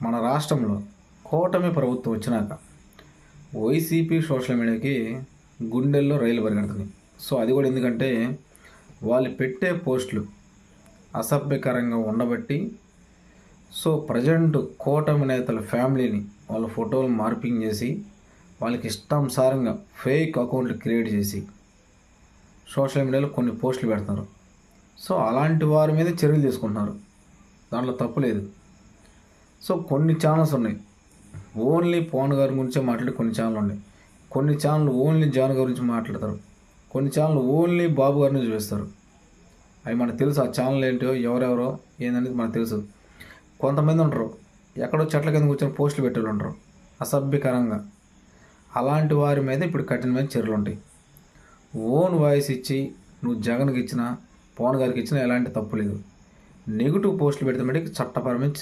మన రాష్ట్రంలో కూటమి ప్రభుత్వం వచ్చినాక వైసీపీ సోషల్ మీడియాకి గుండెల్లో రైలు పరిగెడుతుంది. సో అది కూడా ఎందుకంటే వాళ్ళు పెట్టే పోస్టులు అసభ్యకరంగా ఉండబట్టి సో ప్రజెంట్ కూటమి నేతల ఫ్యామిలీని వాళ్ళ ఫోటోలు మార్పింగ్ చేసి వాళ్ళకి ఇష్టానుసారంగా ఫేక్ అకౌంట్లు క్రియేట్ చేసి సోషల్ మీడియాలో కొన్ని పోస్టులు పెడుతున్నారు. సో అలాంటి వారి మీద చర్యలు తీసుకుంటున్నారు. దాంట్లో తప్పు లేదు. సో కొన్ని ఛానల్స్ ఉన్నాయి, ఓన్లీ పవన్ గారి గురించే మాట్లాడే కొన్ని ఛానల్ ఉన్నాయి. కొన్ని ఛానల్ ఓన్లీ జాన్ గురించి మాట్లాడతారు. కొన్ని ఛానల్ ఓన్లీ బాబు గారిని చూపిస్తారు. అవి మనకు తెలుసు, ఆ ఛానల్ ఏంటో ఎవరెవరో ఏందనేది మనకు తెలుసు. కొంతమంది ఉంటారు ఎక్కడో చెట్ల కింద కూర్చొని పోస్టులు పెట్టేవాళ్ళు ఉంటారు అసభ్యకరంగా. అలాంటి వారి మీద ఇప్పుడు కఠినమైన చర్యలు ఉంటాయి. ఓన్ వాయిస్ ఇచ్చి నువ్వు జగన్కి ఇచ్చినా పవన్ గారికి ఇచ్చినా ఎలాంటి తప్పు లేదు. నెగిటివ్ పోస్టులు పెడితే మటుకు చట్టపరమైన